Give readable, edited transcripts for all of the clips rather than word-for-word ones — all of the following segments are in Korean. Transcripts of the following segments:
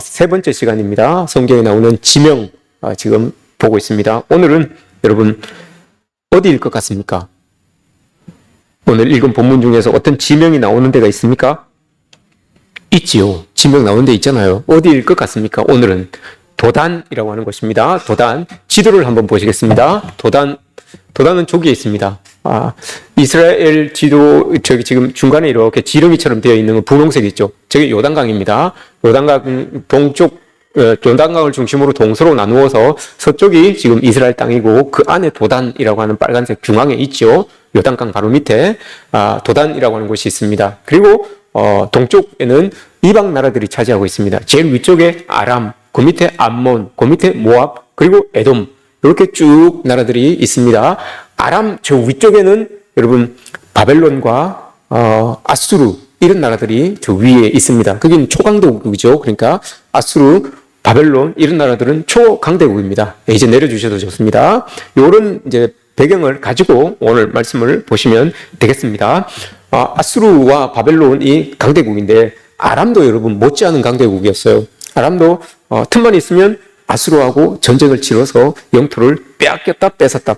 세 번째 시간입니다. 성경에 나오는 지명 지금 보고 있습니다. 오늘은 여러분 어디일 것 같습니까? 오늘 읽은 본문 중에서 어떤 지명이 나오는 데가 있습니까? 있지요. 지명 나오는 데 있잖아요. 어디일 것 같습니까? 오늘은 도단이라고 하는 곳입니다. 도단. 지도를 한번 보시겠습니다. 도단은 저기에 있습니다. 이스라엘 지도, 저기 지금 중간에 이렇게 지렁이처럼 되어 있는 건 분홍색 있죠. 저기 요단강입니다. 요단강 동쪽, 요단강을 중심으로 동서로 나누어서 서쪽이 지금 이스라엘 땅이고 그 안에 도단이라고 하는 빨간색 중앙에 있죠. 요단강 바로 밑에 도단이라고 하는 곳이 있습니다. 그리고 동쪽에는 이방 나라들이 차지하고 있습니다. 제일 위쪽에 아람, 그 밑에 암몬, 그 밑에 모압, 그리고 에돔, 이렇게 쭉 나라들이 있습니다. 아람 저 위쪽에는 여러분 바벨론과 아수르 이런 나라들이 저 위에 있습니다. 거긴 초강대국이죠. 그러니까 아수르, 바벨론 이런 나라들은 초강대국입니다. 이제 내려주셔도 좋습니다. 이런 이제 배경을 가지고 오늘 말씀을 보시면 되겠습니다. 아수르와 바벨론이 강대국인데 아람도 여러분 못지않은 강대국이었어요. 아람도 틈만 있으면 아수르하고 전쟁을 치러서 영토를 빼앗겼다 뺏었다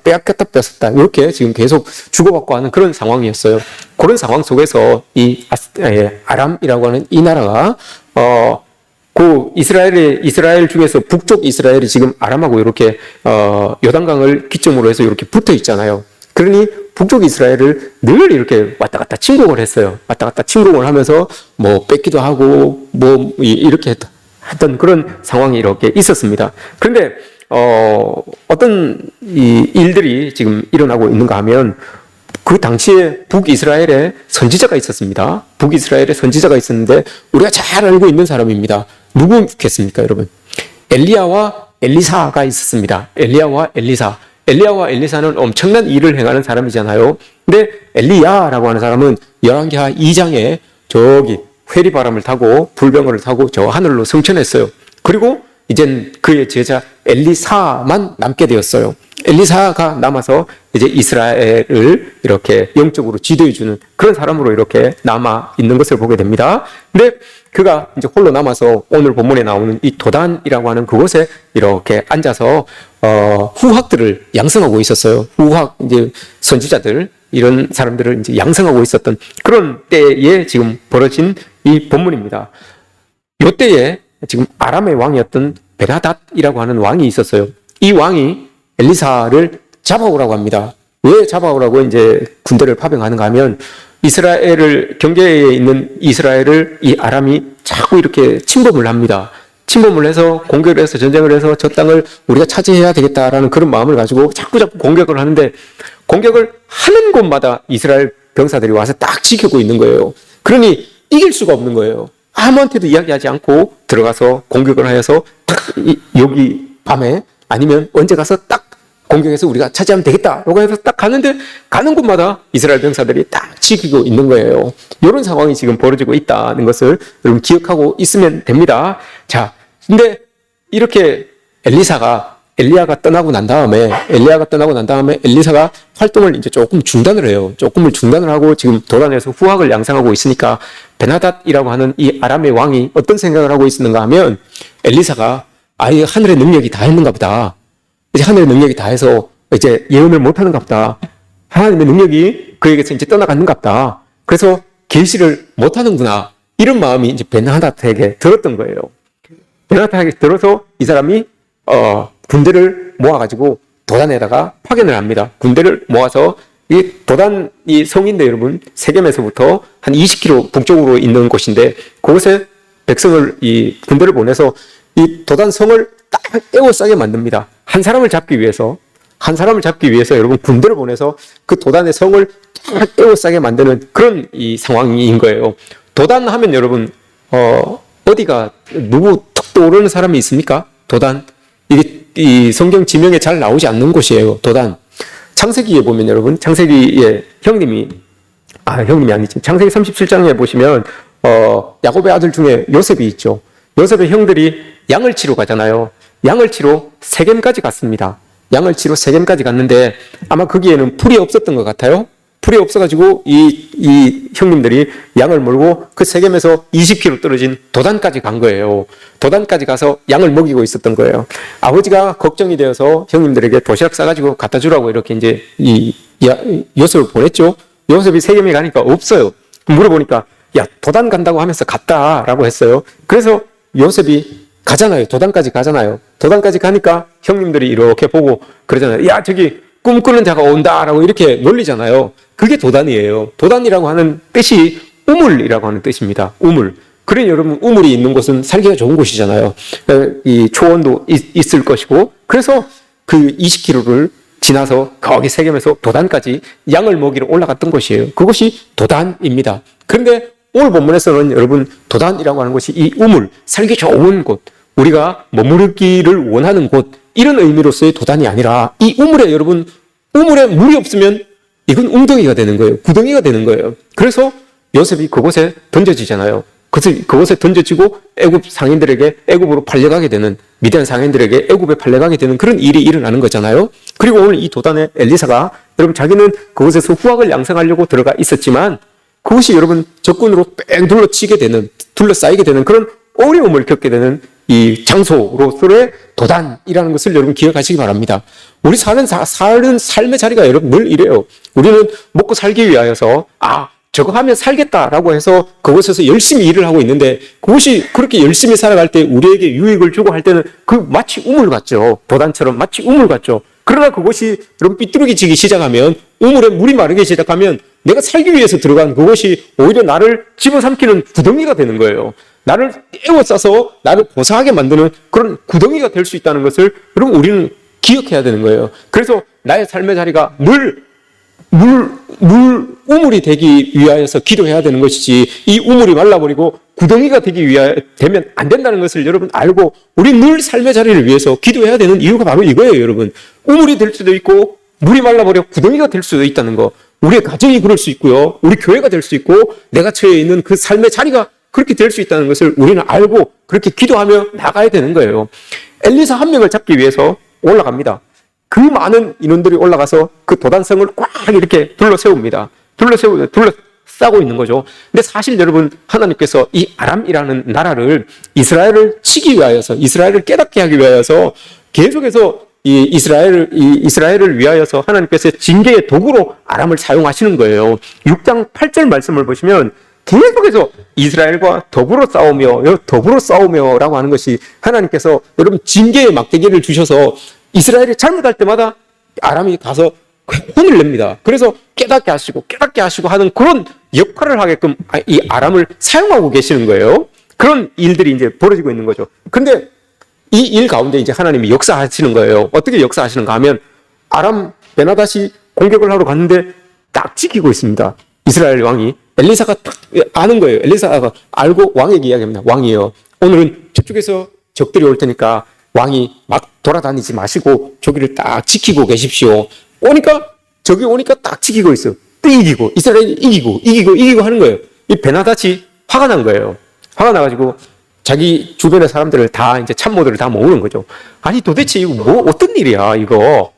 이렇게 지금 계속 주고받고 하는 그런 상황이었어요. 그런 상황 속에서 이 아람이라고 하는 이 나라가 그 이스라엘 중에서 북쪽 이스라엘이 지금 아람하고 이렇게 요단강을 기점으로 해서 이렇게 붙어 있잖아요. 그러니 북쪽 이스라엘을 늘 이렇게 왔다 갔다 침공을 했어요. 왔다 갔다 침공을 하면서 뭐 뺏기도 하고 뭐 이렇게 했던 그런 상황이 이렇게 있었습니다. 그런데 어떤 이 일들이 지금 일어나고 있는가 하면 그 당시에 북이스라엘에 선지자가 있었습니다. 북이스라엘에 선지자가 있었는데 우리가 잘 알고 있는 사람입니다. 누구겠습니까, 여러분? 엘리야와 엘리사가 있었습니다. 엘리야와 엘리사는 엄청난 일을 행하는 사람이잖아요. 근데 엘리야라고 하는 사람은 열왕기하 2장에 저기 회리바람을 타고 불병거를 타고 저 하늘로 승천했어요. 그리고 이젠 그의 제자 엘리사만 남게 되었어요. 엘리사가 남아서 이제 이스라엘을 이렇게 영적으로 지도해주는 그런 사람으로 이렇게 남아 있는 것을 보게 됩니다. 근데 그가 이제 홀로 남아서 오늘 본문에 나오는 이 도단이라고 하는 그곳에 이렇게 앉아서 후학들을 양성하고 있었어요. 후학 이제 선지자들 이런 사람들을 이제 양성하고 있었던 그런 때에 지금 벌어진 이 본문입니다. 이때에 지금 아람의 왕이었던 베나닷이라고 하는 왕이 있었어요. 이 왕이 엘리사를 잡아오라고 합니다. 왜 잡아오라고 이제 군대를 파병하는가 하면 이스라엘을 경계에 있는 이스라엘을 이 아람이 자꾸 이렇게 침범을 합니다. 침범을 해서 공격을 해서 전쟁을 해서 저 땅을 우리가 차지해야 되겠다라는 그런 마음을 가지고 자꾸 공격을 하는데 공격을 하는 곳마다 이스라엘 병사들이 와서 딱 지키고 있는 거예요. 그러니 이길 수가 없는 거예요. 아무한테도 이야기하지 않고 들어가서 공격을 하여서 딱 여기 밤에 아니면 언제 가서 딱 공격해서 우리가 차지하면 되겠다 라고 해서 딱 가는데 가는 곳마다 이스라엘 병사들이 딱 지키고 있는 거예요. 이런 상황이 지금 벌어지고 있다는 것을 여러분 기억하고 있으면 됩니다. 자, 근데 이렇게 엘리야가 떠나고 난 다음에 엘리사가 활동을 이제 조금 중단을 해요. 조금을 중단을 하고 지금 도단에서 후학을 양성하고 있으니까 베나닷이라고 하는 이 아람의 왕이 어떤 생각을 하고 있었는가 하면 엘리사가 아예 하늘의 능력이 다 했는가 보다. 이제 하늘의 능력이 다 해서 이제 예언을 못 하는가 보다. 하나님의 능력이 그에게서 이제 떠나갔는가 보다. 그래서 계시를 못 하는구나. 이런 마음이 이제 베나닷에게 들었던 거예요. 베나닷에게 들어서 이 사람이 군대를 모아가지고 도단에다가 파견을 합니다. 군대를 모아서 이 도단 이 성인데 여러분 세겜에서부터 한 20km 북쪽으로 있는 곳인데 그곳에 백성을 이 군대를 보내서 이 도단 성을 딱 에워싸게 만듭니다. 한 사람을 잡기 위해서 여러분 군대를 보내서 그 도단의 성을 딱 에워싸게 만드는 그런 이 상황인 거예요. 도단 하면 여러분 어디가 누구 툭 떠오르는 사람이 있습니까? 도단. 이게 이 성경 지명에 잘 나오지 않는 곳이에요. 도단. 창세기에 보면 여러분 창세기의 형님이 아니지. 창세기 37장에 보시면 야곱의 아들 중에 요셉이 있죠. 요셉의 형들이 양을 치러 가잖아요. 양을 치러 세겜까지 갔습니다. 양을 치러 세겜까지 갔는데 아마 거기에는 풀이 없었던 것 같아요. 풀이 없어가지고 이 형님들이 양을 몰고 그 세겜에서 20km 떨어진 도단까지 간 거예요. 도단까지 가서 양을 먹이고 있었던 거예요. 아버지가 걱정이 되어서 형님들에게 도시락 싸가지고 갖다 주라고 이렇게 이제 요셉을 보냈죠. 요셉이 세겜에 가니까 없어요. 물어보니까 야, 도단 간다고 하면서 갔다라고 했어요. 그래서 요셉이 가잖아요. 도단까지 가잖아요. 도단까지 가니까 형님들이 이렇게 보고 그러잖아요. 야, 저기 꿈꾸는 자가 온다라고 이렇게 놀리잖아요. 그게 도단이에요. 도단이라고 하는 뜻이 우물이라고 하는 뜻입니다. 우물. 그러니 여러분, 우물이 있는 곳은 살기가 좋은 곳이잖아요. 이 초원도 있을 것이고, 그래서 그 20km를 지나서 거기 세겜에서 도단까지 양을 먹이러 올라갔던 곳이에요. 그것이 도단입니다. 그런데 오늘 본문에서는 여러분, 도단이라고 하는 것이 이 우물, 살기 좋은 곳, 우리가 머무르기를 원하는 곳, 이런 의미로서의 도단이 아니라 이 우물에 여러분, 우물에 물이 없으면 이건 웅덩이가 되는 거예요. 구덩이가 되는 거예요. 그래서 요셉이 그곳에 던져지잖아요. 그곳에 던져지고 애굽 상인들에게 애굽으로 팔려가게 되는, 미디안 상인들에게 애굽에 팔려가게 되는 그런 일이 일어나는 거잖아요. 그리고 오늘 이 도단의 엘리사가 여러분, 자기는 그곳에서 후학을 양성하려고 들어가 있었지만 그것이 여러분, 적군으로 뺑 둘러싸이게 되는 그런 어려움을 겪게 되는 이 장소로서의 도단이라는 것을 여러분 기억하시기 바랍니다. 우리 사는 삶의 자리가 여러분 늘 이래요. 우리는 먹고 살기 위하여서 저거 하면 살겠다라고 해서 그곳에서 열심히 일을 하고 있는데, 그것이 그렇게 열심히 살아갈 때 우리에게 유익을 주고 할 때는 그 마치 우물 같죠. 도단처럼 마치 우물 같죠. 그러나 그것이 여러분 삐뚤어지기 시작하면, 우물에 물이 마르기 시작하면 내가 살기 위해서 들어간 그것이 오히려 나를 집어삼키는 구덩이가 되는 거예요. 나를 에워싸서 나를 고사하게 만드는 그런 구덩이가 될 수 있다는 것을 여러분 우리는 기억해야 되는 거예요. 그래서 나의 삶의 자리가 늘 우물이 되기 위하여서 기도해야 되는 것이지, 이 우물이 말라버리고 구덩이가 되면 안 된다는 것을 여러분 알고, 우리 늘 삶의 자리를 위해서 기도해야 되는 이유가 바로 이거예요, 여러분. 우물이 될 수도 있고, 물이 말라버려 구덩이가 될 수도 있다는 거. 우리의 가정이 그럴 수 있고요. 우리 교회가 될 수 있고, 내가 처해 있는 그 삶의 자리가 그렇게 될 수 있다는 것을 우리는 알고 그렇게 기도하며 나가야 되는 거예요. 엘리사 한 명을 잡기 위해서 올라갑니다. 그 많은 인원들이 올라가서 그 도단성을 꽉 이렇게 둘러세웁니다. 둘러싸고 있는 거죠. 근데 사실 여러분, 하나님께서 이 아람이라는 나라를 이스라엘을 치기 위하여서, 이스라엘을 깨닫게 하기 위하여서 계속해서 이 이스라엘을 위하여서 하나님께서 징계의 도구로 아람을 사용하시는 거예요. 6장 8절 말씀을 보시면 계속해서 이스라엘과 더불어 싸우며 라고 하는 것이, 하나님께서 여러분 징계의 막대기를 주셔서 이스라엘이 잘못할 때마다 아람이 가서 혼을 냅니다. 그래서 깨닫게 하시고 하는 그런 역할을 하게끔 이 아람을 사용하고 계시는 거예요. 그런 일들이 이제 벌어지고 있는 거죠. 근데 이 일 가운데 이제 하나님이 역사하시는 거예요. 어떻게 역사하시는가 하면, 아람 베나닷이 공격을 하러 갔는데 딱 지키고 있습니다. 이스라엘 왕이. 엘리사가 아는 거예요. 엘리사가 알고 왕에게 이야기합니다. 왕이요, 오늘은 저쪽에서 적들이 올 테니까 왕이 막 돌아다니지 마시고 저기를 딱 지키고 계십시오. 저기 오니까 딱 지키고 있어요. 또 이기고, 이스라엘이 이기고 하는 거예요. 이 베나닷이 화가 난 거예요. 화가 나가지고 자기 주변의 사람들을 다, 이제 참모들을 다 모으는 거죠. 아니, 도대체 이거 어떤 일이야, 이거?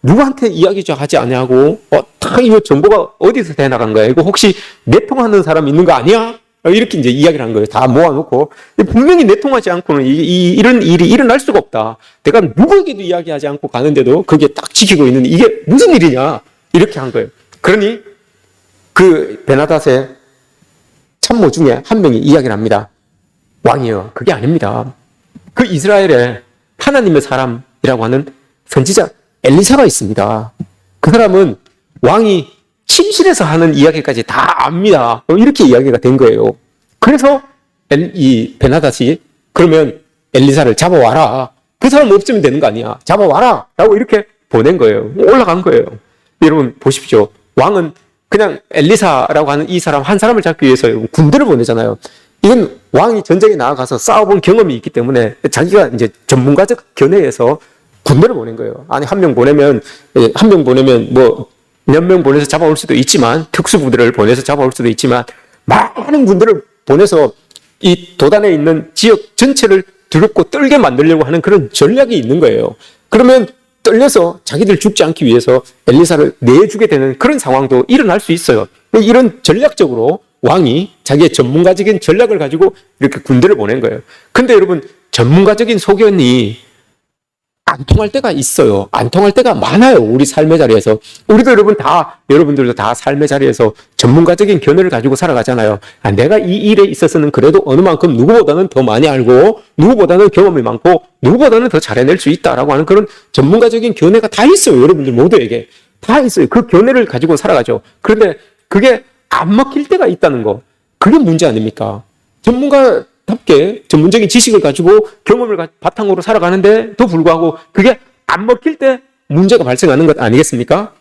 누구한테 이야기 좀 하지 않냐고? 다 이거 정보가 어디서 돼 나간 거야? 이거 혹시 내통하는 사람 있는 거 아니야? 이렇게 이제 이야기를 한 거예요. 다 모아놓고. 분명히 내통하지 않고는 이런 일이 일어날 수가 없다. 내가 누구에게도 이야기하지 않고 가는데도 그게 딱 지키고 있는, 이게 무슨 일이냐? 이렇게 한 거예요. 그러니 그 베나닷의 참모 중에 한 명이 이야기를 합니다. 왕이요, 그게 아닙니다. 그 이스라엘에 하나님의 사람이라고 하는 선지자 엘리사가 있습니다. 그 사람은 왕이 침실에서 하는 이야기까지 다 압니다. 이렇게 이야기가 된 거예요. 그래서 이 베나닷이 그러면 엘리사를 잡아와라. 그 사람 없으면 되는 거 아니야. 잡아와라. 라고 이렇게 보낸 거예요. 올라간 거예요. 여러분 보십시오. 왕은 그냥 엘리사라고 하는 이 사람 한 사람을 잡기 위해서 군대를 보내잖아요. 이건 왕이 전쟁에 나아가서 싸워본 경험이 있기 때문에 자기가 이제 전문가적 견해에서 군대를 보낸 거예요. 아니, 한 명 보내면 뭐 몇 명 보내서 잡아올 수도 있지만, 특수부대를 보내서 잡아올 수도 있지만, 많은 군대를 보내서 이 도단에 있는 지역 전체를 두렵고 떨게 만들려고 하는 그런 전략이 있는 거예요. 그러면 떨려서 자기들 죽지 않기 위해서 엘리사를 내주게 되는 그런 상황도 일어날 수 있어요. 이런 전략적으로 왕이 자기의 전문가적인 전략을 가지고 이렇게 군대를 보낸 거예요. 근데 여러분, 전문가적인 소견이 안 통할 때가 있어요. 안 통할 때가 많아요. 우리 삶의 자리에서. 우리도 여러분들도 다 삶의 자리에서 전문가적인 견해를 가지고 살아가잖아요. 내가 이 일에 있어서는 그래도 어느 만큼 누구보다는 더 많이 알고, 누구보다는 경험이 많고, 누구보다는 더 잘해낼 수 있다라고 하는 그런 전문가적인 견해가 다 있어요. 여러분들 모두에게. 다 있어요. 그 견해를 가지고 살아가죠. 그런데 그게 안 먹힐 때가 있다는 거. 그게 문제 아닙니까? 전문가답게 전문적인 지식을 가지고 경험을 바탕으로 살아가는데도 불구하고 그게 안 먹힐 때 문제가 발생하는 것 아니겠습니까?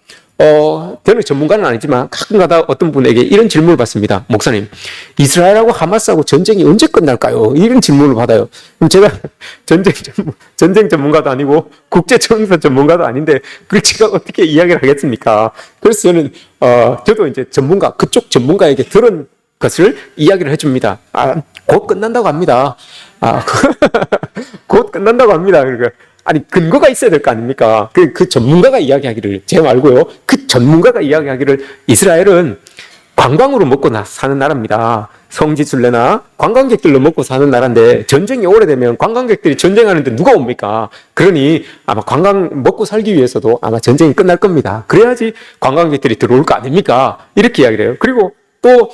저는 전문가는 아니지만 가끔가다 어떤 분에게 이런 질문을 받습니다. 목사님, 이스라엘하고 하마스하고 전쟁이 언제 끝날까요? 이런 질문을 받아요. 그럼 제가 전쟁 전문가도 아니고 국제청사 전문가도 아닌데 그걸 제가 어떻게 이야기를 하겠습니까? 그래서 저는 저도 이제 그쪽 전문가에게 들은 것을 이야기를 해줍니다. 곧 끝난다고 합니다. 곧 끝난다고 합니다. 그러니까 아니, 근거가 있어야 될 거 아닙니까? 그 전문가가 이야기하기를, 제 말고요. 그 전문가가 이야기하기를, 이스라엘은 관광으로 먹고 사는 나라입니다. 성지순례나 관광객들로 먹고 사는 나라인데, 전쟁이 오래되면 관광객들이 전쟁하는데 누가 옵니까? 그러니 아마 먹고 살기 위해서도 아마 전쟁이 끝날 겁니다. 그래야지 관광객들이 들어올 거 아닙니까? 이렇게 이야기를 해요. 그리고 또,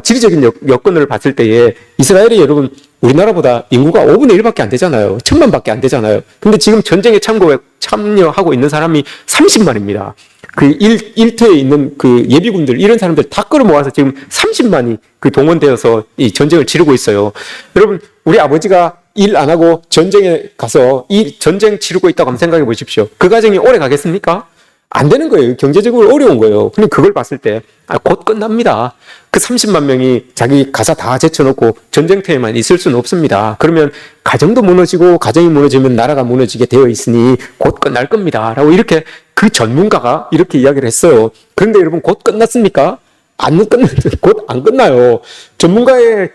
지리적인 여건을 봤을 때에 이스라엘이 여러분 우리나라보다 인구가 5분의 1밖에 안 되잖아요. 1000만밖에 안 되잖아요. 근데 지금 전쟁에 참여하고 있는 사람이 30만입니다. 그 일터에 있는 그 예비군들, 이런 사람들 다 끌어모아서 지금 30만이 그 동원되어서 이 전쟁을 치르고 있어요. 여러분, 우리 아버지가 일 안 하고 전쟁에 가서 이 전쟁 치르고 있다고 한번 생각해 보십시오. 그 과정이 오래 가겠습니까? 안 되는 거예요. 경제적으로 어려운 거예요. 근데 그걸 봤을 때, 곧 끝납니다. 그 30만 명이 자기 가사 다 제쳐놓고 전쟁터에만 있을 수는 없습니다. 그러면 가정도 무너지고, 가정이 무너지면 나라가 무너지게 되어 있으니 곧 끝날 겁니다. 라고 이렇게 그 전문가가 이렇게 이야기를 했어요. 그런데 여러분, 곧 끝났습니까? 곧 안 끝나요. 전문가의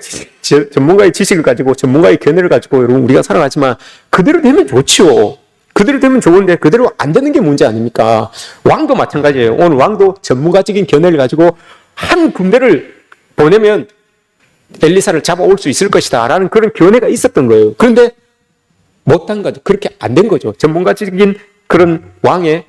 지식을 가지고, 전문가의 견해를 가지고 여러분 우리가 살아가지만 그대로 되면 좋지요. 그대로 되면 좋은데 그대로 안 되는 게 문제 아닙니까? 왕도 마찬가지예요. 오늘 왕도 전문가적인 견해를 가지고 한 군대를 보내면 엘리사를 잡아올 수 있을 것이다 라는 그런 견해가 있었던 거예요. 그런데 못한 거죠. 그렇게 안 된 거죠. 전문가적인 그런 왕의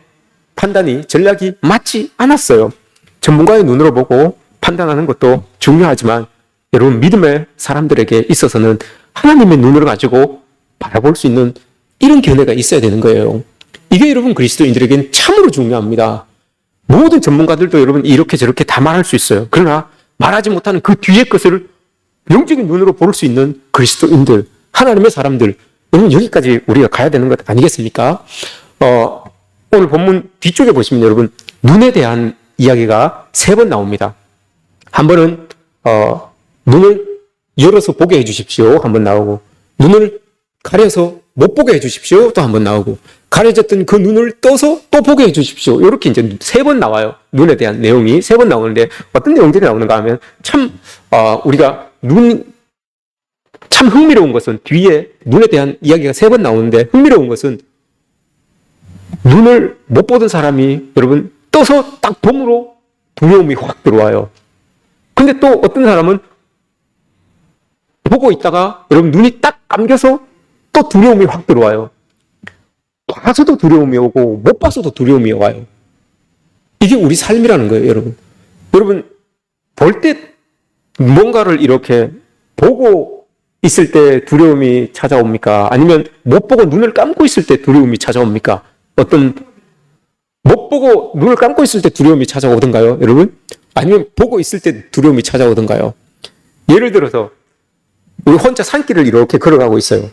판단이, 전략이 맞지 않았어요. 전문가의 눈으로 보고 판단하는 것도 중요하지만 여러분, 믿음의 사람들에게 있어서는 하나님의 눈을 가지고 바라볼 수 있는 이런 견해가 있어야 되는 거예요. 이게 여러분 그리스도인들에겐 참으로 중요합니다. 모든 전문가들도 여러분 이렇게 저렇게 다 말할 수 있어요. 그러나 말하지 못하는 그 뒤의 것을 영적인 눈으로 볼 수 있는 그리스도인들, 하나님의 사람들, 여러분 여기까지 우리가 가야 되는 것 아니겠습니까? 오늘 본문 뒤쪽에 보시면 여러분 눈에 대한 이야기가 3번 나옵니다. 한 번은 눈을 열어서 보게 해주십시오. 한 번 나오고, 눈을 가려서 못 보게 해주십시오. 또 한 번 나오고, 가려졌던 그 눈을 떠서 또 보게 해주십시오. 이렇게 이제 3번 나와요. 눈에 대한 내용이 3번 나오는데 어떤 내용들이 나오는가 하면 우리가 참 흥미로운 것은 뒤에 눈에 대한 이야기가 3번 나오는데, 흥미로운 것은 눈을 못 보던 사람이 여러분 떠서 딱 봄으로 두려움이 확 들어와요. 근데 또 어떤 사람은 보고 있다가 여러분 눈이 딱 감겨서 또 두려움이 확 들어와요. 봐서도 두려움이 오고 못 봐서도 두려움이 와요. 이게 우리 삶이라는 거예요, 여러분. 여러분, 볼 때 뭔가를 이렇게 보고 있을 때 두려움이 찾아옵니까? 아니면 못 보고 눈을 감고 있을 때 두려움이 찾아옵니까? 못 보고 눈을 감고 있을 때 두려움이 찾아오던가요, 여러분? 아니면 보고 있을 때 두려움이 찾아오던가요? 예를 들어서 우리 혼자 산길을 이렇게 걸어가고 있어요.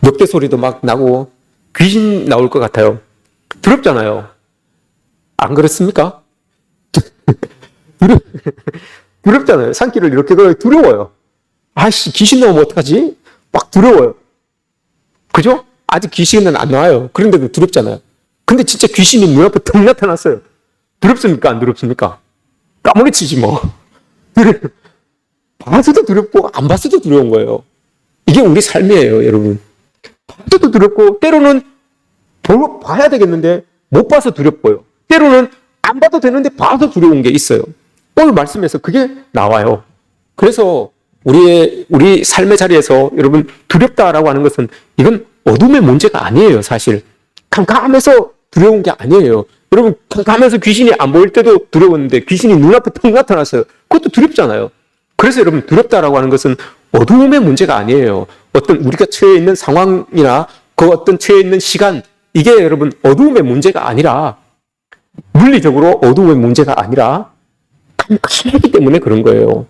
늑대 소리도 막 나고 귀신 나올 것 같아요. 두렵잖아요. 안 그렇습니까? 두렵잖아요. 산길을 이렇게 걸어 두려워요. 아이씨, 귀신 나오면 어떡하지? 막 두려워요. 그죠? 아직 귀신은 안 나와요. 그런데도 두렵잖아요. 근데 진짜 귀신이 눈앞에 턱 나타났어요. 두렵습니까? 안 두렵습니까? 까무러치지 뭐. 봐서도 두렵고 안 봤어도 두려운 거예요. 이게 우리 삶이에요, 여러분. 봐서도 두렵고 때로는 봐야 되겠는데 못 봐서 두렵고요. 때로는 안 봐도 되는데 봐서 두려운 게 있어요. 오늘 말씀에서 그게 나와요. 그래서 우리 삶의 자리에서 여러분 두렵다라고 하는 것은 이건 어둠의 문제가 아니에요. 사실 캄캄해서 두려운 게 아니에요. 여러분 캄캄해서 귀신이 안 보일 때도 두려웠는데 귀신이 눈앞에 턱 나타났어요. 그것도 두렵잖아요. 그래서 여러분 두렵다라고 하는 것은 어둠의 문제가 아니에요. 어떤 우리가 처해 있는 상황이나 그 어떤 처해 있는 시간, 이게 여러분 어둠의 문제가 아니라, 물리적으로 어둠의 문제가 아니라 깜깜하기 때문에 그런 거예요.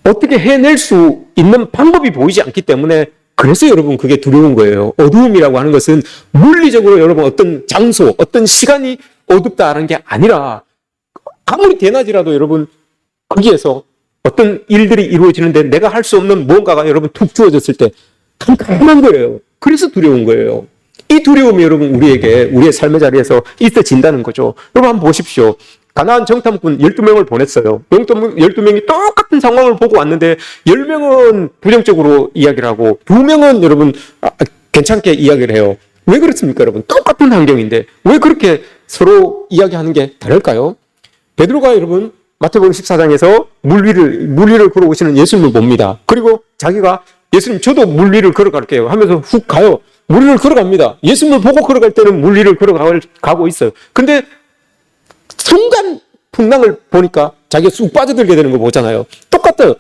어떻게 해낼 수 있는 방법이 보이지 않기 때문에, 그래서 여러분 그게 두려운 거예요. 어두움이라고 하는 것은 물리적으로 여러분 어떤 장소, 어떤 시간이 어둡다는 게 아니라, 아무리 대낮이라도 여러분 거기에서 어떤 일들이 이루어지는데 내가 할 수 없는 무언가가 여러분 툭 주어졌을 때 깜깜한 거예요. 그래서 두려운 거예요. 이 두려움이 여러분 우리의 삶의 자리에서 있어진다는 거죠. 여러분 한번 보십시오. 가나안 정탐꾼 12명을 보냈어요. 12명이 똑같은 상황을 보고 왔는데 10명은 부정적으로 이야기를 하고 2명은 여러분 괜찮게 이야기를 해요. 왜 그렇습니까, 여러분? 똑같은 환경인데 왜 그렇게 서로 이야기하는 게 다를까요? 베드로가 여러분 마태복음 14장에서 물 위를 걸어오시는 예수님을 봅니다. 그리고 자기가 예수님 저도 물 위를 걸어갈게요 하면서 훅 가요. 물 위를 걸어갑니다. 예수님을 보고 걸어갈 때는 물 위를 걸어가고 있어요. 근데 순간 풍랑을 보니까 자기가 쑥 빠져들게 되는 거 보잖아요. 똑같아요.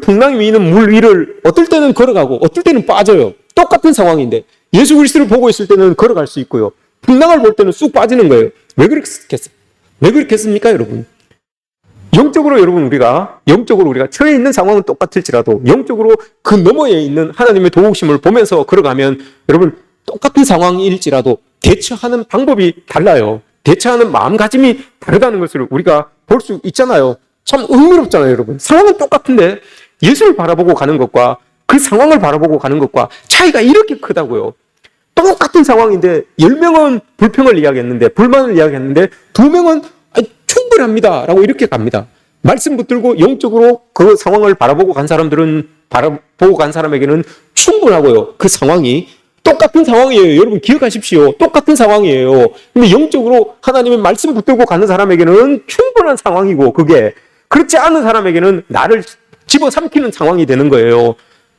풍랑이 미는 물 위를 어떨 때는 걸어가고 어떨 때는 빠져요. 똑같은 상황인데 예수 그리스도를 보고 있을 때는 걸어갈 수 있고요. 풍랑을 볼 때는 쑥 빠지는 거예요. 왜 그렇겠습니까, 여러분? 영적으로 우리가 처해 있는 상황은 똑같을지라도 영적으로 그 너머에 있는 하나님의 도우심을 보면서 걸어가면 여러분 똑같은 상황일지라도 대처하는 방법이 달라요. 대처하는 마음가짐이 다르다는 것을 우리가 볼 수 있잖아요. 참 흥미롭잖아요, 여러분. 상황은 똑같은데 예수를 바라보고 가는 것과 그 상황을 바라보고 가는 것과 차이가 이렇게 크다고요. 똑같은 상황인데 10명은 불평을 이야기했는데 불만을 이야기했는데 2명은 충분합니다 라고 이렇게 갑니다. 말씀 붙들고 영적으로 그 상황을 바라보고 간 사람에게는 충분하고요. 그 상황이 똑같은 상황이에요. 여러분 기억하십시오. 똑같은 상황이에요. 근데 영적으로 하나님의 말씀 붙들고 가는 사람에게는 충분한 상황이고, 그게 그렇지 않은 사람에게는 나를 집어삼키는 상황이 되는 거예요.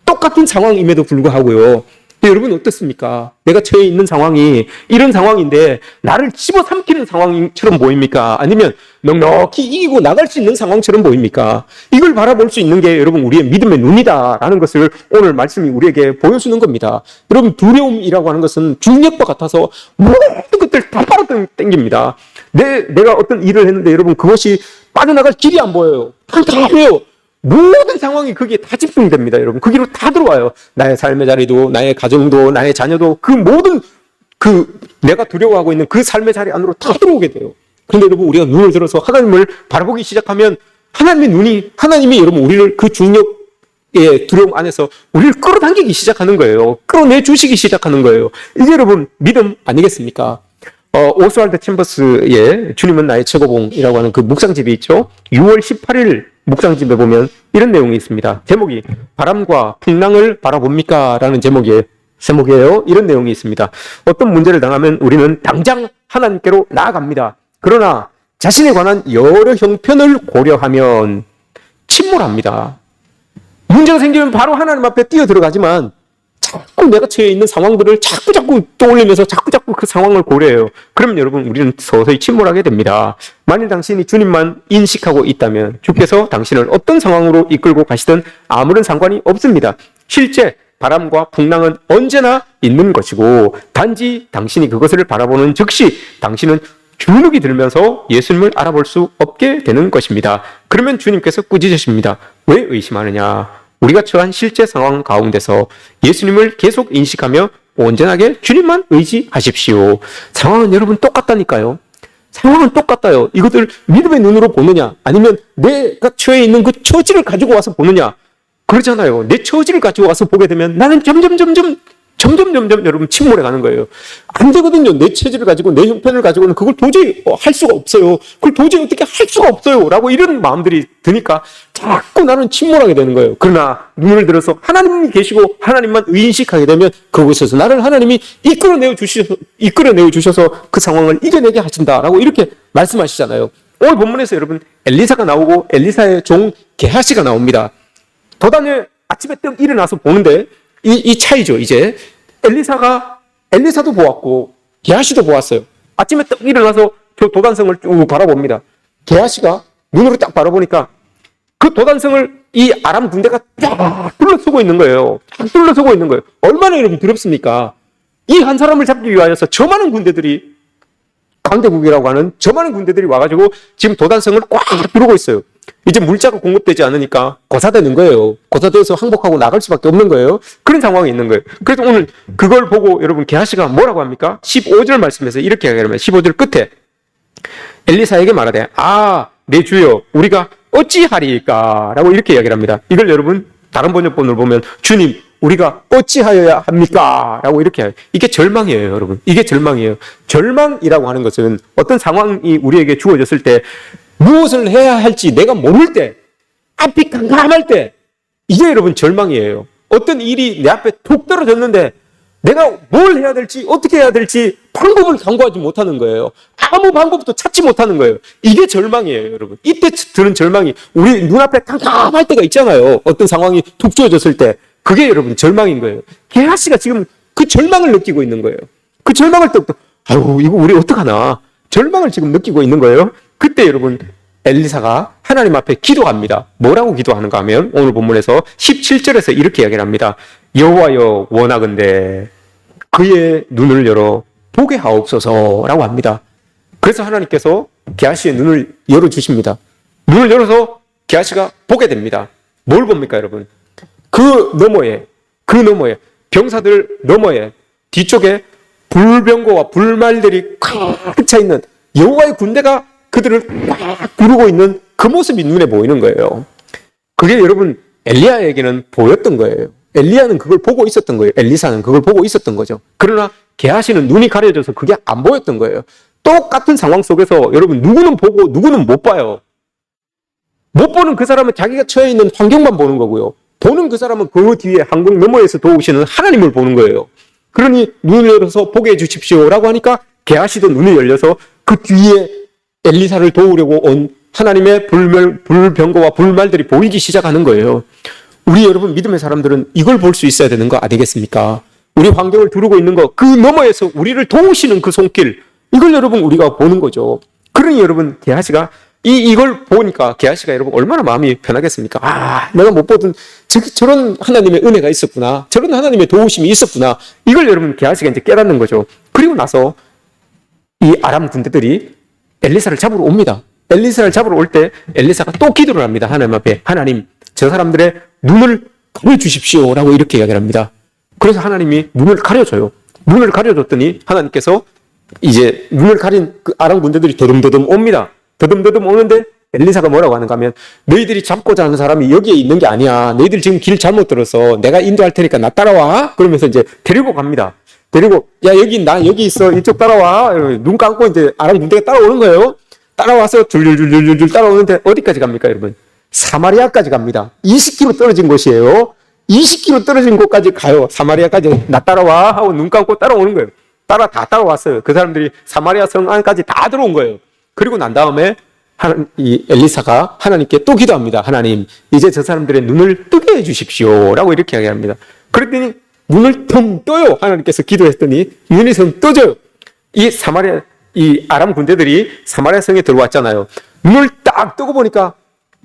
똑같은 상황임에도 불구하고요. 여러분 어떻습니까? 내가 처해 있는 상황이 이런 상황인데 나를 집어삼키는 상황처럼 보입니까? 아니면 넉넉히 이기고 나갈 수 있는 상황처럼 보입니까? 이걸 바라볼 수 있는 게 여러분 우리의 믿음의 눈이다라는 것을 오늘 말씀이 우리에게 보여주는 겁니다. 여러분 두려움이라고 하는 것은 중력과 같아서 모든 것들 다 빨아당깁니다. 내가 어떤 일을 했는데 여러분 그것이 빠져나갈 길이 안 보여요. 깜깜해요. 모든 상황이 거기에 다 집중됩니다, 여러분. 거기로 다 들어와요. 나의 삶의 자리도, 나의 가정도, 나의 자녀도, 그 모든 내가 두려워하고 있는 그 삶의 자리 안으로 다 들어오게 돼요. 그런데 여러분, 우리가 눈을 들어서 하나님을 바라보기 시작하면 하나님이 여러분, 우리를 그 중력의 두려움 안에서 우리를 끌어당기기 시작하는 거예요. 끌어내 주시기 시작하는 거예요. 이게 여러분, 믿음 아니겠습니까? 오스왈드 챔버스의 주님은 나의 최고봉이라고 하는 그 묵상집이 있죠. 6월 18일 묵상집에 보면 이런 내용이 있습니다. 제목이 바람과 풍랑을 바라봅니까? 라는 제목이에요. 이런 내용이 있습니다. 어떤 문제를 당하면 우리는 당장 하나님께로 나아갑니다. 그러나 자신에 관한 여러 형편을 고려하면 침몰합니다. 문제가 생기면 바로 하나님 앞에 뛰어들어가지만 자꾸 내가 처해 있는 상황들을 자꾸 떠올리면서 자꾸 그 상황을 고려해요. 그러면 여러분 우리는 서서히 침몰하게 됩니다. 만일 당신이 주님만 인식하고 있다면 주께서 당신을 어떤 상황으로 이끌고 가시든 아무런 상관이 없습니다. 실제 바람과 풍랑은 언제나 있는 것이고 단지 당신이 그것을 바라보는 즉시 당신은 주눅이 들면서 예수님을 알아볼 수 없게 되는 것입니다. 그러면 주님께서 꾸짖으십니다. 왜 의심하느냐? 우리가 처한 실제 상황 가운데서 예수님을 계속 인식하며 온전하게 주님만 의지하십시오. 상황은 여러분 똑같다니까요. 상황은 똑같아요. 이것들 믿음의 눈으로 보느냐 아니면 내가 처해 있는 그 처지를 가지고 와서 보느냐, 그렇잖아요. 내 처지를 가지고 와서 보게 되면 나는 점점 점점 여러분 침몰해 가는 거예요. 안 되거든요. 내 체질을 가지고 내 형편을 가지고는 그걸 도저히 할 수가 없어요. 그걸 도저히 어떻게 할 수가 없어요. 라고 이런 마음들이 드니까 자꾸 나는 침몰하게 되는 거예요. 그러나 눈을 들어서 하나님이 계시고 하나님만 의인식하게 되면 그곳에서 나를 하나님이 이끌어내어 주셔서 그 상황을 이겨내게 하신다라고 이렇게 말씀하시잖아요. 오늘 본문에서 여러분 엘리사가 나오고 엘리사의 종 게하시가 나옵니다. 도단에 아침에 떡 일어나서 보는데 이 차이죠. 이제 엘리사도 보았고 게하시도 보았어요. 아침에 떡 일어나서 저 도단성을 쭉 바라봅니다. 게하시가 눈으로 딱 바라보니까 그 도단성을 이 아람 군대가 쫙 둘러서고 있는 거예요. 쫙 둘러서고 있는 거예요. 얼마나 여러분 두렵습니까? 이 한 사람을 잡기 위하여서 저 많은 군대들이, 강대국이라고 하는 저 많은 군대들이 와가지고 지금 도단성을 꽉 두르고 있어요. 이제 물자가 공급되지 않으니까 고사되는 거예요. 고사돼서 항복하고 나갈 수밖에 없는 거예요. 그런 상황이 있는 거예요. 그래서 오늘 그걸 보고 여러분 게하시가 뭐라고 합니까? 15절 말씀에서 이렇게 이야기합니다. 15절 끝에 엘리사에게 말하되 내 주여 우리가 어찌하리까? 라고 이렇게 이야기를 합니다. 이걸 여러분 다른 번역본을 보면 주님 우리가 어찌하여야 합니까? 라고 이렇게 해요. 이게 절망이에요, 여러분. 이게 절망이에요. 절망이라고 하는 것은 어떤 상황이 우리에게 주어졌을 때 무엇을 해야 할지 내가 모를 때, 앞이 깜깜할 때, 이게 여러분 절망이에요. 어떤 일이 내 앞에 툭 떨어졌는데 내가 뭘 해야 될지, 어떻게 해야 될지 방법을 강구하지 못하는 거예요. 아무 방법도 찾지 못하는 거예요. 이게 절망이에요, 여러분. 이때 드는 절망이 우리 눈앞에 깜깜할 때가 있잖아요. 어떤 상황이 툭 주어졌을 때. 그게 여러분 절망인 거예요. 게하시가 지금 그 절망을 느끼고 있는 거예요. 그 절망을 이거 우리 어떡하나. 절망을 지금 느끼고 있는 거예요. 그때 여러분 엘리사가 하나님 앞에 기도합니다. 뭐라고 기도하는가 하면 오늘 본문에서 17절에서 이렇게 이야기를 합니다. 여호와여 원하건대 그의 눈을 열어 보게 하옵소서라고 합니다. 그래서 하나님께서 게하시의 눈을 열어주십니다. 눈을 열어서 게하시가 보게 됩니다. 뭘 봅니까 여러분? 그 너머에 병사들 너머에 뒤쪽에 불병거와 불말들이 꽉 차 있는 여호와의 군대가 그들을 꽉 두르고 있는 그 모습이 눈에 보이는 거예요. 그게 여러분 엘리야에게는 보였던 거예요. 엘리야는 그걸 보고 있었던 거예요. 엘리사는 그걸 보고 있었던 거죠. 그러나 게하시는 눈이 가려져서 그게 안 보였던 거예요. 똑같은 상황 속에서 여러분 누구는 보고 누구는 못 봐요. 못 보는 그 사람은 자기가 처해 있는 환경만 보는 거고요. 보는 그 사람은 그 뒤에 항공 너머에서 도우시는 하나님을 보는 거예요. 그러니 눈을 열어서 보게 해주십시오라고 하니까 게하시도 눈이 열려서 그 뒤에 엘리사를 도우려고 온 하나님의 불병거와 불말들이 보이기 시작하는 거예요. 우리 여러분 믿음의 사람들은 이걸 볼 수 있어야 되는 거 아니겠습니까? 우리 환경을 두르고 있는 거, 그 너머에서 우리를 도우시는 그 손길, 이걸 여러분 우리가 보는 거죠. 그러니 여러분 게하시가 이걸 보니까 게하시가 여러분 얼마나 마음이 편하겠습니까? 내가 못 보던 저런 하나님의 은혜가 있었구나. 저런 하나님의 도우심이 있었구나. 이걸 여러분 게하시가 이제 깨닫는 거죠. 그리고 나서 이 아람 군대들이 엘리사를 잡으러 옵니다. 엘리사를 잡으러 올 때 엘리사가 또 기도를 합니다. 하나님 앞에. 하나님, 저 사람들의 눈을 가려주십시오. 라고 이렇게 이야기를 합니다. 그래서 하나님이 눈을 가려줘요. 눈을 가려줬더니 하나님께서 이제 눈을 가린 그 아람 군대들이 더듬더듬 옵니다. 더듬더듬 오는데 엘리사가 뭐라고 하는가 하면 너희들이 잡고자 하는 사람이 여기에 있는 게 아니야. 너희들 지금 길 잘못 들어서 내가 인도할 테니까 나 따라와. 그러면서 이제 데리고 갑니다. 데리고 나 여기 있어. 이쪽 따라와. 눈 감고 이제 아람 군대가 따라오는 거예요. 따라와서 줄줄줄줄줄 따라오는데 어디까지 갑니까 여러분? 사마리아까지 갑니다. 20km 떨어진 곳이에요. 20km 떨어진 곳까지 가요. 사마리아까지 나 따라와 하고 눈 감고 따라오는 거예요. 다 따라왔어요. 그 사람들이 사마리아 성 안까지 다 들어온 거예요. 그리고 난 다음에 이 엘리사가 하나님께 또 기도합니다. 하나님, 이제 저 사람들의 눈을 뜨게 해주십시오. 라고 이렇게 이야기합니다. 그랬더니 눈을 텅 떠요. 하나님께서 기도했더니 눈이 텅 떠져요. 이 아람 군대들이 사마리아 성에 들어왔잖아요. 눈을 딱 뜨고 보니까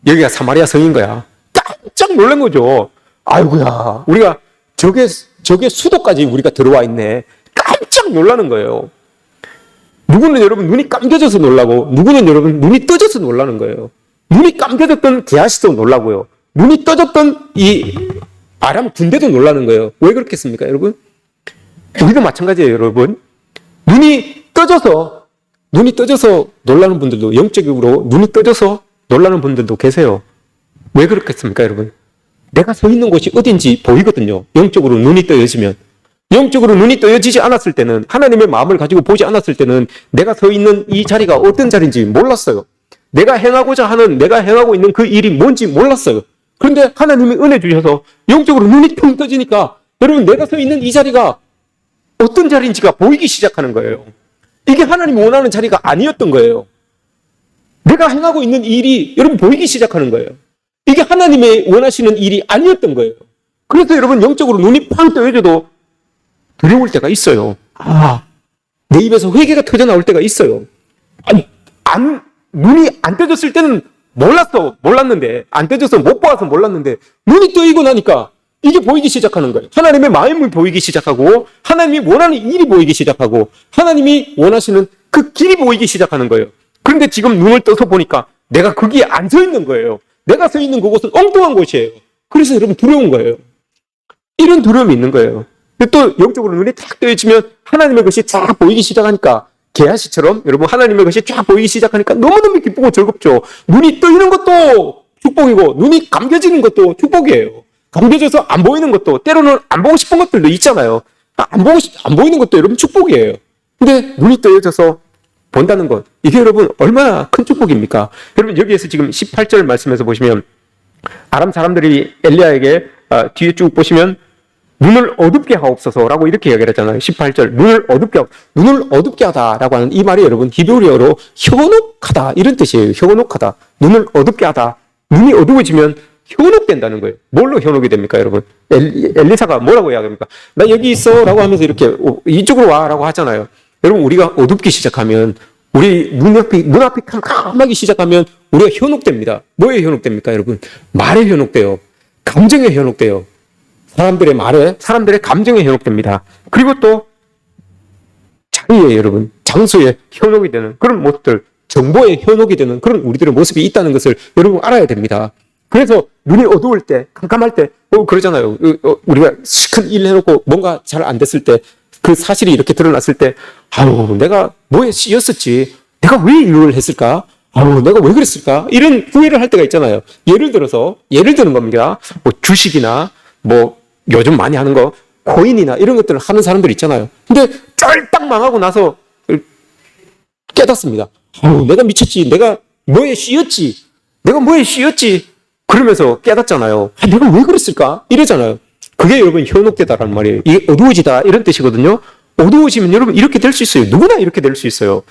여기가 사마리아 성인 거야. 깜짝 놀란 거죠. 아이고야, 우리가 저게 수도까지 우리가 들어와 있네. 깜짝 놀라는 거예요. 누구는 여러분 눈이 감겨져서 놀라고, 누구는 여러분 눈이 떠져서 놀라는 거예요. 눈이 감겨졌던 게하시도 놀라고요. 눈이 떠졌던 이 아람 군대도 놀라는 거예요. 왜 그렇겠습니까, 여러분? 우리도 마찬가지예요, 여러분. 눈이 떠져서 놀라는 분들도, 영적으로 눈이 떠져서 놀라는 분들도 계세요. 왜 그렇겠습니까, 여러분? 내가 서 있는 곳이 어딘지 보이거든요. 영적으로 눈이 떠져지면. 영적으로 눈이 떠여지지 않았을 때는, 하나님의 마음을 가지고 보지 않았을 때는 내가 서 있는 이 자리가 어떤 자리인지 몰랐어요. 내가 행하고 있는 그 일이 뭔지 몰랐어요. 그런데 하나님이 은혜 주셔서 영적으로 눈이 텅 떠지니까 여러분, 내가 서 있는 이 자리가 어떤 자리인지가 보이기 시작하는 거예요. 이게 하나님이 원하는 자리가 아니었던 거예요. 내가 행하고 있는 일이 여러분 보이기 시작하는 거예요. 이게 하나님의 원하시는 일이 아니었던 거예요. 그래서 여러분, 영적으로 눈이 팡 떠져도 두려울 때가 있어요. 내 입에서 회개가 터져나올 때가 있어요. 눈이 안 떠졌을 때는 몰랐는데, 안 떠져서 못 봐서 몰랐는데, 눈이 떠이고 나니까 이게 보이기 시작하는 거예요. 하나님의 마음이 보이기 시작하고, 하나님이 원하는 일이 보이기 시작하고, 하나님이 원하시는 그 길이 보이기 시작하는 거예요. 그런데 지금 눈을 떠서 보니까 내가 거기에 안 서 있는 거예요. 내가 서 있는 그곳은 엉뚱한 곳이에요. 그래서 여러분, 두려운 거예요. 이런 두려움이 있는 거예요. 또 영적으로 눈이 탁 떠지면 하나님의 것이 쫙 보이기 시작하니까, 게하시처럼 여러분, 하나님의 것이 쫙 보이기 시작하니까 너무너무 기쁘고 즐겁죠. 눈이 떠있는 것도 축복이고, 눈이 감겨지는 것도 축복이에요. 감겨져서 안 보이는 것도, 때로는 안 보고 싶은 것들도 있잖아요. 안 보이는 것도 여러분 축복이에요. 근데 눈이 떠져서 본다는 것, 이게 여러분 얼마나 큰 축복입니까? 여러분, 여기에서 지금 18절 말씀에서 보시면, 아람 사람들이 엘리야에게 뒤에 쭉 보시면 눈을 어둡게 하옵소서라고 이렇게 이야기를 했잖아요. 18절, 눈을 어둡게 하다라고 하는 이 말이 여러분 히브리어로 현혹하다 이런 뜻이에요. 현혹하다, 눈을 어둡게 하다. 눈이 어두워지면 현혹된다는 거예요. 뭘로 현혹이 됩니까, 여러분? 엘리사가 뭐라고 이야기합니까? 나 여기 있어 라고 하면서 이렇게 이쪽으로 와 라고 하잖아요. 여러분, 우리가 어둡기 시작하면, 우리 눈앞이 캄캄하기 시작하면 우리가 현혹됩니다. 뭐에 현혹됩니까, 여러분? 말에 현혹돼요. 감정에 현혹돼요. 사람들의 말에, 사람들의 감정에 현혹됩니다. 그리고 또 자리에, 여러분, 장소에 현혹이 되는 그런 모습들, 정보에 현혹이 되는 그런 우리들의 모습이 있다는 것을 여러분 알아야 됩니다. 그래서 눈이 어두울 때, 깜깜할 때, 그러잖아요. 우리가 큰 일 해놓고 뭔가 잘 안 됐을 때, 그 사실이 이렇게 드러났을 때, 내가 뭐에 씌였었지? 내가 왜 이걸 했을까? 내가 왜 그랬을까? 이런 후회를 할 때가 있잖아요. 예를 드는 겁니다. 뭐 주식이나, 뭐 요즘 많이 하는 거, 코인이나 이런 것들을 하는 사람들 있잖아요. 근데 쫄딱 망하고 나서 깨닫습니다. 내가 미쳤지. 내가 뭐에 씌였지. 그러면서 깨닫잖아요. 내가 왜 그랬을까? 이러잖아요. 그게 여러분 현혹되다라는 말이에요. 이게 어두워지다 이런 뜻이거든요. 어두워지면 여러분 이렇게 될 수 있어요. 누구나 이렇게 될 수 있어요.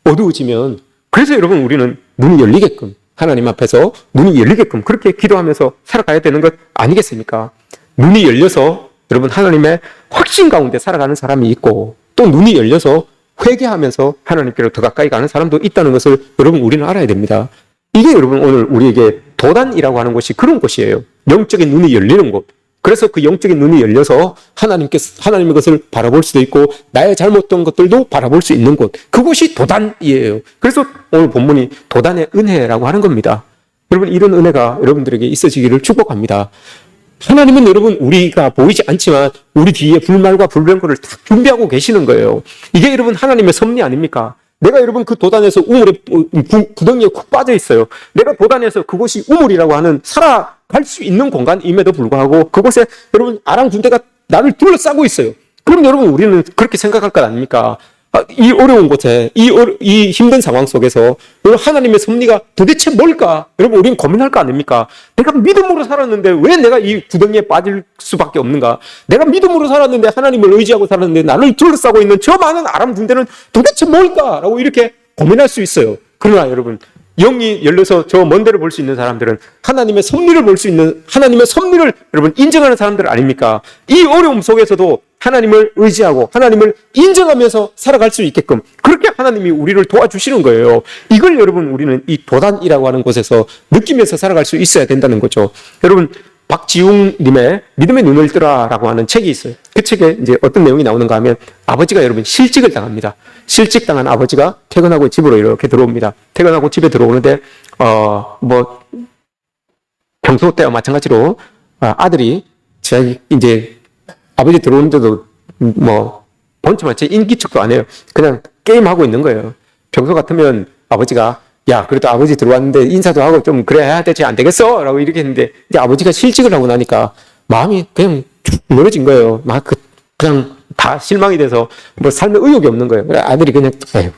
어두워지면. 그래서 여러분, 우리는 눈이 열리게끔, 하나님 앞에서 눈이 열리게끔 그렇게 기도하면서 살아가야 되는 것 아니겠습니까? 눈이 열려서 여러분 하나님의 확신 가운데 살아가는 사람이 있고, 또 눈이 열려서 회개하면서 하나님께로 더 가까이 가는 사람도 있다는 것을 여러분 우리는 알아야 됩니다. 이게 여러분 오늘 우리에게 도단이라고 하는 것이 그런 것이에요. 영적인 눈이 열리는 곳. 그래서 그 영적인 눈이 열려서 하나님의 것을 바라볼 수도 있고, 나의 잘못된 것들도 바라볼 수 있는 곳. 그것이 도단이에요. 그래서 오늘 본문이 도단의 은혜라고 하는 겁니다. 여러분, 이런 은혜가 여러분들에게 있어지기를 축복합니다. 하나님은 여러분, 우리가 보이지 않지만 우리 뒤에 불말과 불병거를 딱 준비하고 계시는 거예요. 이게 여러분 하나님의 섭리 아닙니까? 내가 여러분 그 도단에서 우물에, 구덩이에 쿡 빠져 있어요. 내가 도단에서 그곳이 우물이라고 하는 살아갈 수 있는 공간임에도 불구하고 그곳에 여러분 아람 군대가 나를 둘러싸고 있어요. 그럼 여러분, 우리는 그렇게 생각할 것 아닙니까? 이 어려운 곳에, 이 힘든 상황 속에서 여러분, 하나님의 섭리가 도대체 뭘까? 여러분, 우리는 고민할 거 아닙니까? 내가 믿음으로 살았는데 왜 내가 이 구덩이에 빠질 수밖에 없는가? 내가 믿음으로 살았는데, 하나님을 의지하고 살았는데 나를 둘러싸고 있는 저 많은 아람 군대는 도대체 뭘까? 라고 이렇게 고민할 수 있어요. 그러나 여러분, 영이 열려서 저 먼 데를 볼 수 있는 사람들은 하나님의 섭리를 볼 수 있는, 하나님의 섭리를 여러분 인정하는 사람들 아닙니까? 이 어려움 속에서도 하나님을 의지하고 하나님을 인정하면서 살아갈 수 있게끔 그렇게 하나님이 우리를 도와주시는 거예요. 이걸 여러분, 우리는 이 도단이라고 하는 곳에서 느끼면서 살아갈 수 있어야 된다는 거죠. 여러분, 박지웅님의 믿음의 눈을 뜨라라고 하는 책이 있어요. 그 책에 이제 어떤 내용이 나오는가 하면, 아버지가 여러분 실직을 당합니다. 실직당한 아버지가 퇴근하고 집으로 이렇게 들어옵니다. 퇴근하고 집에 들어오는데 뭐 평소 때와 마찬가지로 아들이 이제 아버지 들어오는데도 뭐 본체만 제 인기척도 안 해요. 그냥 게임하고 있는 거예요. 평소 같으면 아버지가, 야, 그래도 아버지 들어왔는데 인사도 하고 좀 그래야 되지 안 되겠어? 라고 이렇게 했는데, 이제 아버지가 실직을 하고 나니까 마음이 그냥 쭉 무너진 거예요. 막 그 그냥 다 실망이 돼서 뭐 삶에 의욕이 없는 거예요. 아들이 그냥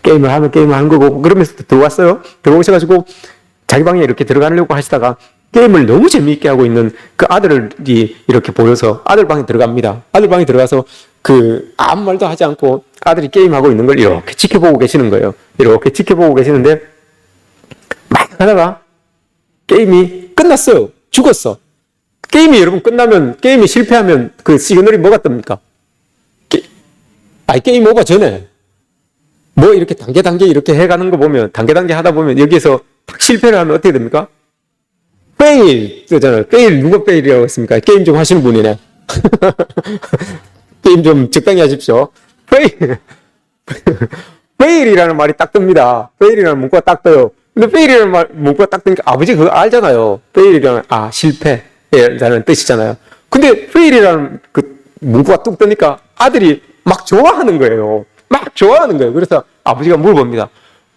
게임을 하면 게임을 하는 거고 그러면서 들어왔어요. 들어오셔가지고 자기 방에 이렇게 들어가려고 하시다가 게임을 너무 재미있게 하고 있는 그 아들이 이렇게 보여서 아들 방에 들어갑니다. 아들 방에 들어가서 아무 말도 하지 않고 아들이 게임하고 있는 걸 이렇게 지켜보고 계시는 거예요. 이렇게 지켜보고 계시는데 막 하다가 게임이 끝났어요. 죽었어. 게임이 여러분 끝나면, 게임이 실패하면 그 시그널이 뭐가 뜹니까? 게임 오버 전에 뭐 이렇게 단계 이렇게 해가는 거 보면, 단계 하다 보면 여기에서 딱 실패를 하면 어떻게 됩니까? 페일 뜨잖아요. 페일, 누가 페일이라고 했습니까? 게임 좀 하시는 분이네. 게임 좀 적당히 하십시오. 페일. 페일이라는 말이 딱 뜹니다. 페일이라는 문구가 딱 떠요. 근데 페일이라는 문구가 딱 뜨니까 아버지 그거 알잖아요. 페일이라는, 실패라는 뜻이잖아요. 근데 페일이라는 그 문구가 뚝 뜨니까 아들이 막 좋아하는 거예요. 막 좋아하는 거예요. 그래서 아버지가 물어봅니다.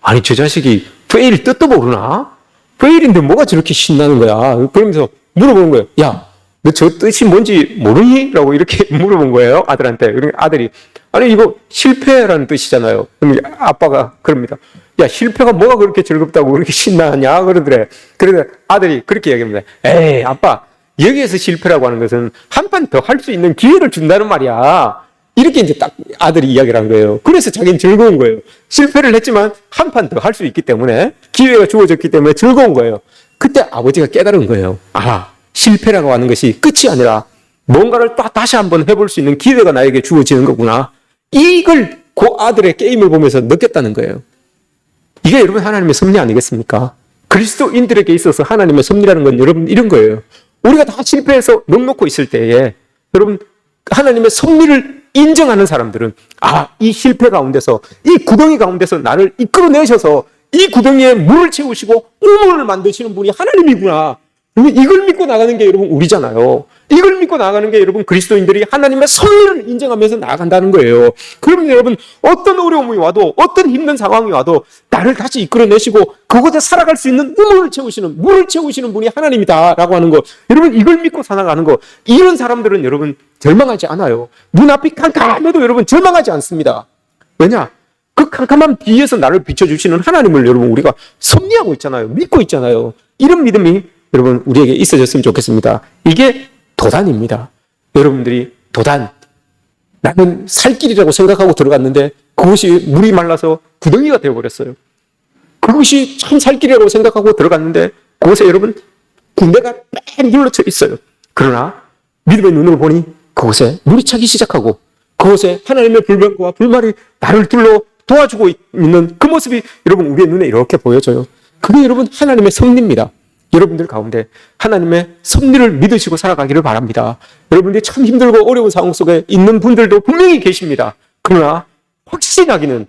아니, 저 자식이 페일 뜻도 모르나? 페일인데 뭐가 저렇게 신나는 거야? 그러면서 물어보는 거예요. 야, 너 저 뜻이 뭔지 모르니? 라고 이렇게 물어본 거예요. 아들한테. 그러니까 아들이, 아니, 이거 실패라는 뜻이잖아요. 그럼 아빠가 그럽니다. 야, 실패가 뭐가 그렇게 즐겁다고 그렇게 신나냐? 그러더래. 그래서 아들이 그렇게 얘기합니다. 에이, 아빠, 여기에서 실패라고 하는 것은 한 판 더 할 수 있는 기회를 준다는 말이야. 이렇게 이제 딱 아들이 이야기를 한 거예요. 그래서 자기는 즐거운 거예요. 실패를 했지만 한 판 더 할 수 있기 때문에, 기회가 주어졌기 때문에 즐거운 거예요. 그때 아버지가 깨달은 거예요. 실패라고 하는 것이 끝이 아니라 뭔가를 또 다시 한번 해볼 수 있는 기회가 나에게 주어지는 거구나. 이걸 그 아들의 게임을 보면서 느꼈다는 거예요. 이게 여러분 하나님의 섭리 아니겠습니까? 그리스도인들에게 있어서 하나님의 섭리라는 건 여러분 이런 거예요. 우리가 다 실패해서 넉넉고 있을 때에 여러분 하나님의 섭리를 인정하는 사람들은 이 실패 가운데서, 이 구덩이 가운데서 나를 이끌어내셔서 이 구덩이에 물을 채우시고 우물을 만드시는 분이 하나님이구나. 이걸 믿고 나가는 게 여러분 우리잖아요. 이걸 믿고 나가는 게 여러분 그리스도인들이 하나님의 섭리를 인정하면서 나아간다는 거예요. 그러면 여러분 어떤 어려움이 와도, 어떤 힘든 상황이 와도 나를 다시 이끌어내시고 그곳에 살아갈 수 있는 물을 채우시는 분이 하나님이다라고 하는 거, 여러분 이걸 믿고 살아가는 거, 이런 사람들은 여러분 절망하지 않아요. 눈앞이 캄캄해도 여러분 절망하지 않습니다. 왜냐? 그 캄캄한 뒤에서 나를 비춰주시는 하나님을 여러분 우리가 섭리하고 있잖아요. 믿고 있잖아요. 이런 믿음이 여러분 우리에게 있어졌으면 좋겠습니다. 이게 도단입니다. 여러분들이 도단, 나는 살 길이라고 생각하고 들어갔는데 그것이 물이 말라서 구덩이가 되어버렸어요. 그것이 참 살 길이라고 생각하고 들어갔는데 그것에 여러분 군대가 빽 눌러쳐 있어요. 그러나 믿음의 눈으로 보니 그곳에 물이 차기 시작하고 그곳에 하나님의 불변과 불말이 나를 둘러 도와주고 있는 그 모습이 여러분 우리의 눈에 이렇게 보여져요. 그게 여러분 하나님의 섭리입니다. 여러분들 가운데 하나님의 섭리를 믿으시고 살아가기를 바랍니다. 여러분들이 참 힘들고 어려운 상황 속에 있는 분들도 분명히 계십니다. 그러나 확신하기는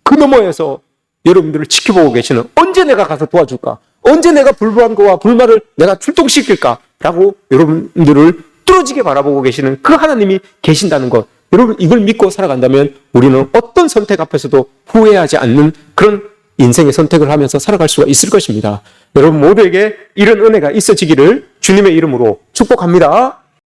그 너머에서 여러분들을 지켜보고 계시는, 언제 내가 가서 도와줄까? 언제 내가 불만과 불만을 내가 출동시킬까? 라고 여러분들을 뚫어지게 바라보고 계시는 그 하나님이 계신다는 것, 여러분 이걸 믿고 살아간다면 우리는 어떤 선택 앞에서도 후회하지 않는 그런 인생의 선택을 하면서 살아갈 수가 있을 것입니다. 여러분 모두에게 이런 은혜가 있어지기를 주님의 이름으로 축복합니다.